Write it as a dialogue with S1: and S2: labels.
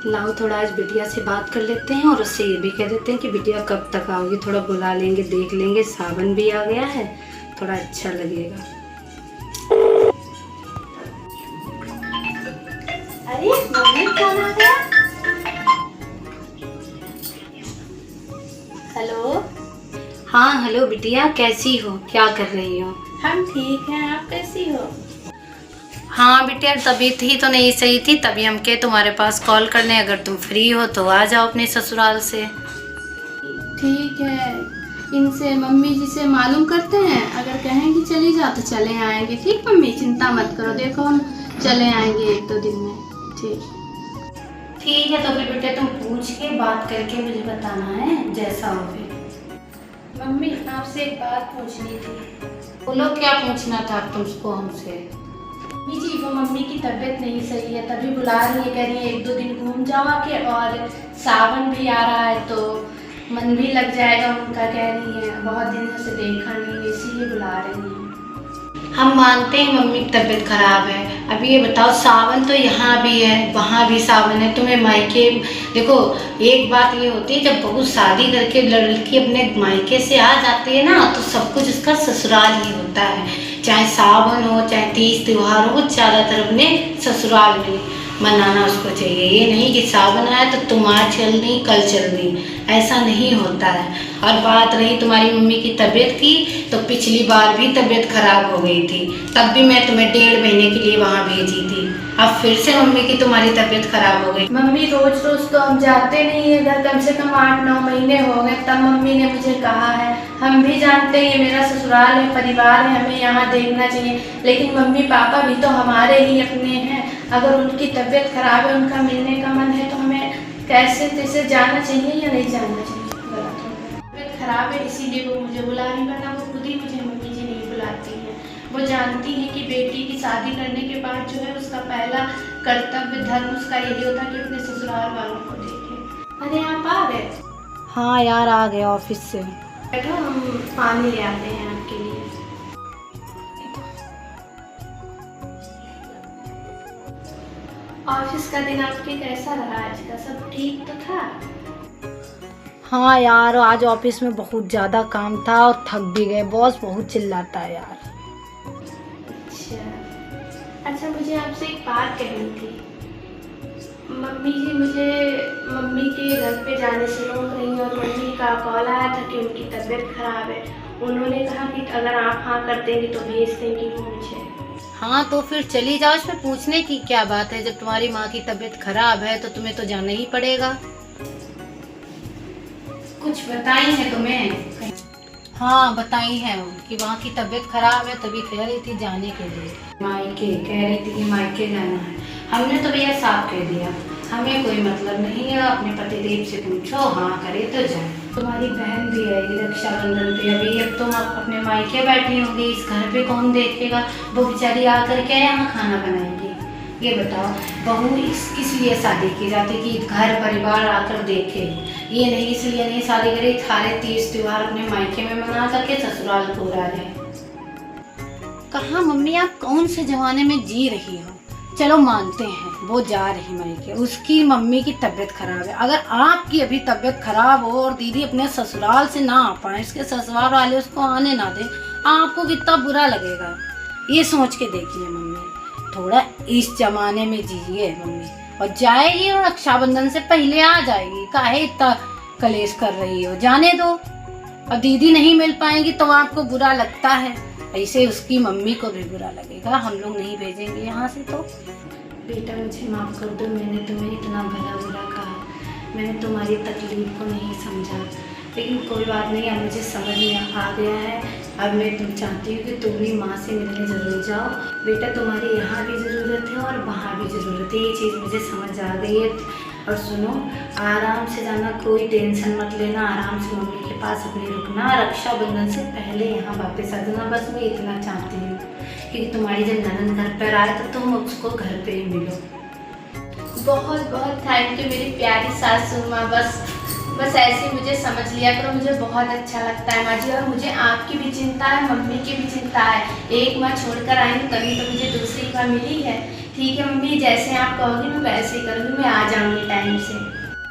S1: लाओ थोड़ा आज बिटिया से बात कर लेते हैं और उससे ये भी कह देते हैं कि बिटिया कब तक आओगी, थोड़ा बुला लेंगे, देख लेंगे, सावन भी आ गया है, थोड़ा अच्छा लगेगा। अरे मम्मी कौन आ गया? हेलो। हाँ हेलो बिटिया, कैसी हो, क्या कर रही हो?
S2: हम ठीक हैं, आप कैसी हो?
S1: हाँ बिटिया, तबीयत ही तो नहीं सही थी, तभी हम के तुम्हारे पास कॉल करने, अगर तुम फ्री हो तो आ जाओ अपने ससुराल से।
S2: ठीक है, इनसे मम्मी जी से मालूम करते हैं, अगर कहेंगी चली जा तो चले आएंगे। ठीक मम्मी, चिंता मत करो, देखो हम चले आएंगे 1-2 दिन में।
S1: ठीक है, तो फिर बेटा तुम पूछ के बात करके मुझे बताना है, जैसा हो फिर।
S2: मम्मी आपसे एक बात पूछनी थी।
S1: बोलो, क्या पूछना था तुमको हमसे?
S2: मम्मी जी, वो मम्मी की तबीयत नहीं सही है, तभी बुला रही है, कह रही है 1-2 दिन घूम जाओ आके, और सावन भी आ रहा है तो मन भी लग जाएगा उनका, कह रही है बहुत दिनों से देखा नहीं है, इसीलिए बुला रही है।
S1: हम मानते हैं मम्मी की तबीयत खराब है, अभी ये बताओ सावन तो यहाँ भी है, वहाँ भी सावन है, तुम्हें मायके देखो, एक बात ये होती है जब बहू शादी करके लड़की अपने मायके से आ जाती है ना, तो सब कुछ उसका ससुराल ही होता है, चाहे सावन हो चाहे तीज त्योहार हो, ज़्यादातर अपने ससुराल में मनाना उसको चाहिए। ये नहीं कि सावन आया तो तुम आज चल नहीं कल चल नहीं, ऐसा नहीं होता है। और बात रही तुम्हारी मम्मी की तबीयत की, तो पिछली बार भी तबीयत खराब हो गई थी, तब भी मैं तुम्हें 1.5 महीने के लिए वहाँ भेजी थी, अब फिर से मम्मी की तुम्हारी तबीयत खराब हो गई।
S2: मम्मी रोज रोज तो हम जाते नहीं है घर, कम से कम 8-9 महीने हो गए, तब मम्मी ने मुझे कहा है, हम भी जानते हैं ये मेरा ससुराल है, परिवार है, हमें यहाँ देखना चाहिए, लेकिन मम्मी पापा भी तो हमारे ही अपने हैं, अगर उनकी तबीयत खराब है, उनका मिलने का मन है, तो हमें कैसे तैसे जाना चाहिए या नहीं जाना चाहिए? तबीयत खराब है इसीलिए वो मुझे बुला रही, वरना वो खुद ही मुझे मम्मी जी नहीं बुलाती हैं। वो जानती है कि बेटी की शादी करने के बाद जो है उसका पहला कर्तव्य धर्म उसका यही होता है कि अपने ससुराल वालों को देखे। अरे आप आ गए?
S1: हाँ यार, आ गए ऑफिस से।
S2: बैठो, हम पानी ले आते हैं आपके लिए। ऑफिस का दिन आपके कैसा रहा आज का, सब ठीक तो था?
S1: हाँ यार, आज ऑफिस में बहुत ज़्यादा काम था और थक भी गए, बॉस बहुत चिल्लाता है यार।
S2: अच्छा, मुझे आपसे एक बात कहनी थी। मम्मी जी मुझे मम्मी के घर पे जाने से रोक रही हैं, और मम्मी का कॉल आया था कि उनकी तबीयत खराब है, उन्होंने कहा कि अगर आप हाँ कर देंगी तो भेज देंगी वो मुझे।
S1: हाँ तो फिर चली जाओ, इसमें पूछने की क्या बात है, जब तुम्हारी माँ की तबीयत खराब है तो तुम्हें तो जाना ही पड़ेगा।
S2: कुछ बताई है तुम्हें?
S1: हाँ बताई है कि वहाँ की तबीयत खराब है, तभी कह रही थी जाने के लिए, मायके कह रही थी कि मायके जाना है। हमने तो भैया साफ कह दिया, हमें कोई मतलब नहीं है, अपने पतिदेव से पूछो, हाँ करे तो जाए। तुम्हारी बहन भी आएगी रक्षाबंधन पे, अभी अब तुम अपने मायके बैठी होंगी, इस घर पे कौन देखेगा, वो बेचारी आकर के यहाँ खाना बनाएंगी। ये बताओ, बहू किस लिए शादी की जाती कि घर परिवार आकर देखे, ये नहीं इसलिए नहीं शादी करी सारे तीज त्योहार अपने मायके में मना करके ससुराल को उड़ा रहे। कहाँ मम्मी, आप कौन से जमाने में जी रही हो? चलो मानते हैं वो जा रही मायके, उसकी मम्मी की तबीयत खराब है, अगर आपकी अभी तबीयत खराब हो और दीदी अपने ससुराल से ना आ पाए, इसके ससुराल वाले उसको आने ना दे, आपको कितना बुरा लगेगा, ये सोच के देखिए मम्मी, थोड़ा इस जमाने में जिए मम्मी। और जाएगी और रक्षाबंधन से पहले आ जाएगी, काहे इतना कलेश कर रही हो, जाने दो। और दीदी नहीं मिल पाएंगी तो आपको बुरा लगता है, ऐसे उसकी मम्मी को भी बुरा लगेगा, हम लोग नहीं भेजेंगे यहाँ से। तो
S2: बेटा मुझे माफ़ कर दो, मैंने तुम्हें इतना भला बुरा कहा, मैंने तुम्हारी तकलीफ को नहीं समझा, लेकिन कोई बात नहीं, अब मुझे समझ में आ गया है। अब मैं तुम चाहती हूँ कि तुम भी माँ से मिलने ज़रूर जाओ। बेटा तुम्हारी यहाँ भी ज़रूरत है और वहाँ भी ज़रूरत है, ये चीज़ मुझे समझ आ गई है। और सुनो, आराम से जाना, कोई टेंशन मत लेना, आराम से मम्मी के पास अपनी रुकना, रक्षाबंधन से पहले यहाँ वापस आ जाना, बस मैं इतना चाहती हूँ, क्योंकि तुम्हारी जब ननद घर पर आए तो तुम उसको घर पे ही मिलो। बहुत बहुत थैंक यू मेरी प्यारी सासू माँ, बस बस ऐसे ही मुझे समझ लिया करो, मुझे बहुत अच्छा लगता है माँ जी। और मुझे आपकी भी चिंता है, मम्मी की भी चिंता है। एक माँ छोड़कर आई हूँ तभी तो मुझे दूसरी माँ मिली है। ठीक है मम्मी, जैसे आप कहोगी मैं वैसे ही करूँगी, मैं आ जाऊँगी टाइम से।